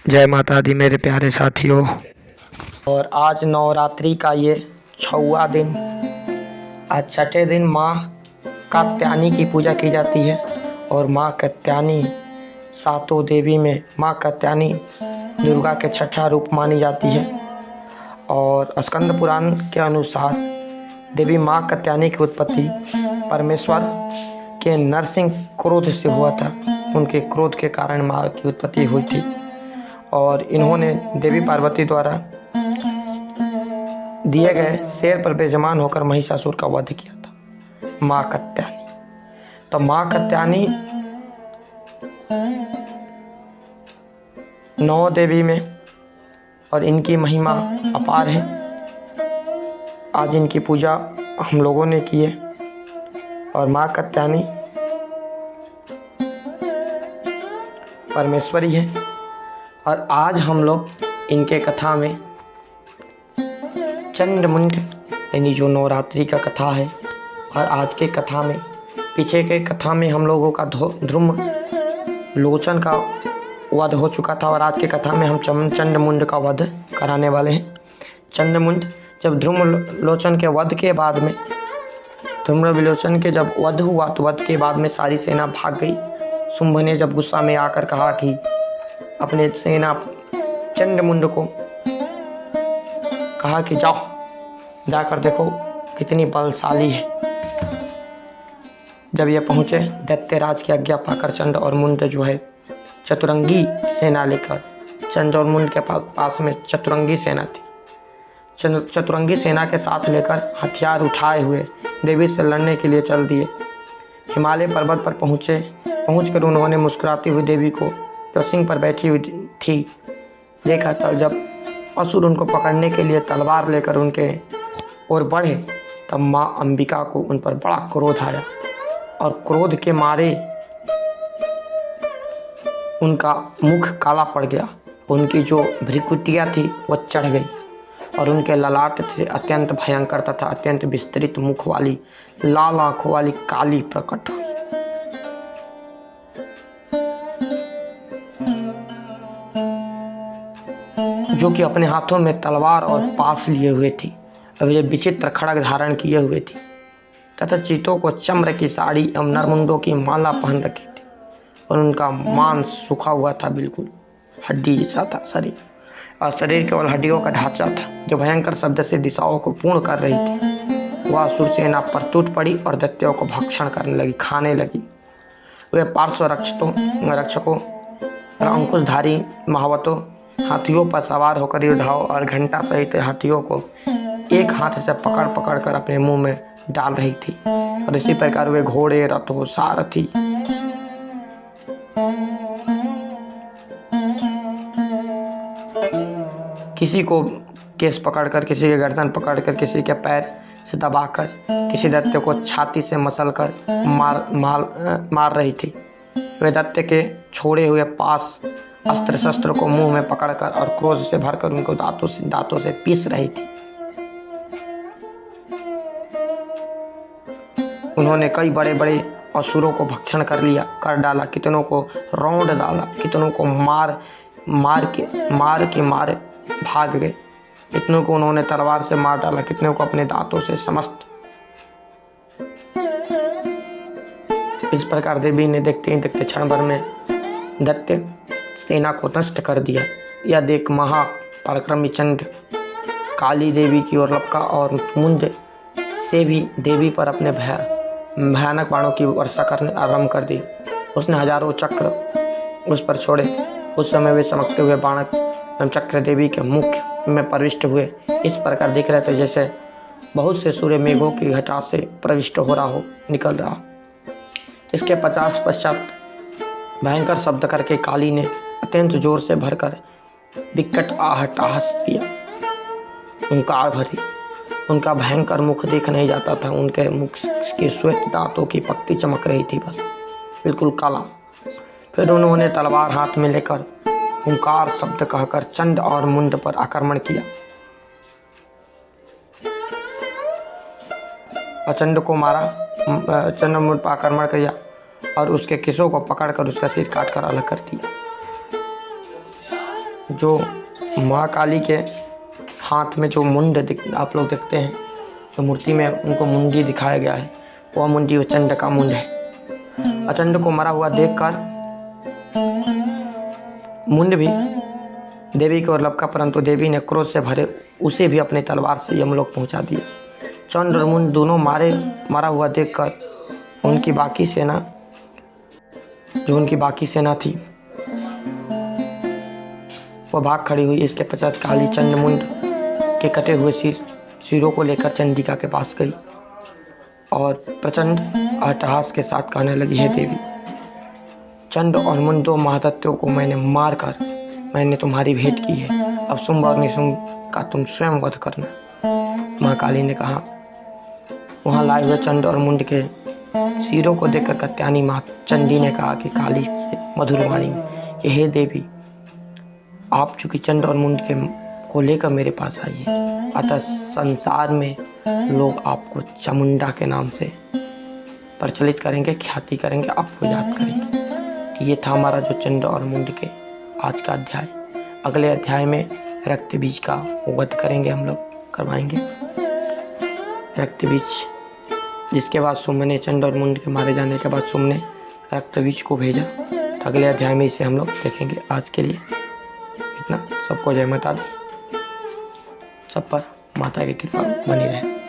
जय माता दी मेरे प्यारे साथियों। और आज नवरात्रि का ये 6वां दिन। आज छठे दिन माँ कात्यायनी की पूजा की जाती है और माँ कात्यायनी सातों देवी में माँ कात्यायनी दुर्गा के छठा रूप मानी जाती है। और स्कंद पुराण के अनुसार देवी माँ कात्यायनी की उत्पत्ति परमेश्वर के नरसिंह क्रोध से हुआ था। उनके क्रोध के कारण माँ की उत्पत्ति हुई थी और इन्होंने देवी पार्वती द्वारा दिए गए शेर पर बेजमान होकर महिषासुर का वध किया था माँ कात्यायनी। तो माँ कात्यायनी 9 देवी में और इनकी महिमा अपार है। आज इनकी पूजा हम लोगों ने की है और माँ कात्यायनी परमेश्वरी है। और आज हम लोग इनके कथा में चंडमुंड यानी जो नवरात्रि का कथा है, और आज के कथा में पीछे के कथा में हम लोगों का ध्रुम लोचन का वध हो चुका था और आज के कथा में हम चंडमुंड का वध कराने वाले हैं। चंडमुंड जब ध्रुम लोचन के वध के बाद में ध्रुम विलोचन के जब वध हुआ तो वध के बाद में सारी सेना भाग गई। शुंभ ने जब गुस्सा में आकर कहा कि अपने सेना चंडमुंड को कहा कि जाओ जाकर देखो कितनी बलशाली है। जब ये पहुँचे दैत्यराज की आज्ञा पाकर चंड और मुंड जो है चतुरंगी सेना लेकर, चंड और मुंड के पास में चतुरंगी सेना थी, चतुरंगी सेना के साथ लेकर हथियार उठाए हुए देवी से लड़ने के लिए चल दिए। हिमालय पर्वत पर पहुंचकर उन्होंने मुस्कुराती हुई देवी को जो सिंह पर बैठी हुई थी देखा। तब जब असुर उनको पकड़ने के लिए तलवार लेकर उनके ओर बढ़े तब माँ अंबिका को उन पर बड़ा क्रोध आया और क्रोध के मारे उनका मुख काला पड़ गया। उनकी जो भ्रिकुटियाँ थी वह चढ़ गई और उनके ललाट से अत्यंत भयंकर तथा अत्यंत विस्तृत मुख वाली लाल आंखों वाली काली प्रकट हुई। जो कि अपने हाथों में तलवार और पास लिए हुए थी और ये विचित्र खड्ग धारण किए हुए थी तथा चीतों को चम्र की साड़ी एवं नरमुंडों की माला पहन रखी थी और उनका मांस सूखा हुआ था, बिल्कुल हड्डी जैसा था शरीर, और शरीर केवल हड्डियों का ढांचा था जो भयंकर शब्द से दिशाओं को पूर्ण कर रही थी। वह असुर सेना पर टूट पड़ी और दैत्यों को भक्षण करने लगी, खाने लगी। वे पार्श्व रक्षकों और अंकुशधारी महावतों हाथियों पर सवार होकर युद्धाओं और घंटा सहित हाथियों को एक हाथ से पकड़ कर अपने मुंह में डाल रही थी। और इसी प्रकार वे घोड़े, रथों, सारथी किसी को केस पकड़कर, किसी के गर्दन पकड़कर, किसी के पैर से दबाकर, किसी दैत्य को छाती से मसलकर मार रही थी। वे दैत्य के छोड़े हुए पास अस्त्र शस्त्र को मुंह में पकड़कर और क्रोध से भरकर उनको दांतों से पीस रही थी। उन्होंने कई बड़े बड़े असुरों को भक्षण कर डाला, कितनों को रौंद डाला, कितनों को मार के मारे भाग गए, कितनों को उन्होंने तलवार से मार डाला, कितनों को अपने दांतों से समस्त। इस प्रकार देवी ने देखते ही देखते क्षण भर में दैत्य सेना को नष्ट कर दिया। यह देख महापराक्रमी चंड काली देवी की ओर लपका और मुंड से भी देवी पर अपने भयानक बाणों की वर्षा करने आरंभ कर दी। उसने हजारों चक्र उस पर छोड़े। उस समय वे चमकते हुए बाण एवं चक्र देवी के मुख में प्रविष्ट हुए। इस प्रकार दिख रहे थे जैसे बहुत से सूर्य मेघों की घटा से प्रविष्ट हो रहा हो, निकल रहा। इसके पश्चात भयंकर शब्द करके काली ने अत्यंत जोर से भरकर विकट आहटाहस किया, हुंकार भरी। उनका भयंकर मुख देख नहीं जाता था, उनके मुख के श्वेत दांतों की पत्ती चमक रही थी, बस बिल्कुल काला। फिर उन्होंने तलवार हाथ में लेकर हुंकार शब्द कहकर चंड और मुंड पर आक्रमण किया। चंड को मारा, चंड मुंड पर आक्रमण किया और उसके केसों को पकड़कर उसका सिर काटकर अलग कर दिया। जो माँ काली के हाथ में जो मुंड आप लोग देखते हैं, जो मूर्ति में उनको मुंडी दिखाया गया है, वह मुंडी अचंड का मुंड है। अचंड को मरा हुआ देखकर मुंड भी देवी की ओर लपका, परंतु देवी ने क्रोध से भरे उसे भी अपने तलवार से यमलोक पहुंचा दिया। चंड और मुंड दोनों मारा हुआ देखकर उनकी बाकी सेना थी वह भाग खड़ी हुई। इसके पश्चात काली चंड मुंड के कटे हुए सिरों को लेकर चंडिका के पास गई और प्रचंड अट्टहास के साथ कहने लगी, हे देवी, चंड और मुंड दो महादत्तों को मैंने तुम्हारी भेंट की है। अब शुंभ और निशुंभ का तुम स्वयं वध करना। माँ काली ने कहा। वहाँ लाए हुए चंड और मुंड के सिरों को देखकर कत्यानी माँ चंडी ने कहा कि काली से मधुर वाणी में कि हे देवी, आप चूंकि चंड और मुंड को लेकर मेरे पास आई है, अतः संसार में लोग आपको चामुंडा के नाम से प्रचलित करेंगे, ख्याति करेंगे, आपको याद करेंगे। कि ये था हमारा जो चंड और मुंड के आज का अध्याय। अगले अध्याय में रक्त बीज का वध करेंगे, हम लोग करवाएंगे रक्त बीज, जिसके बाद शुंभ ने चंड और मुंड के मारे जाने के बाद शुंभ ने रक्त बीज को भेजा। तो अगले अध्याय में इसे हम लोग देखेंगे। आज के लिए इतना। सबको जय माता दी, सब पर माता की कृपा बनी रहे।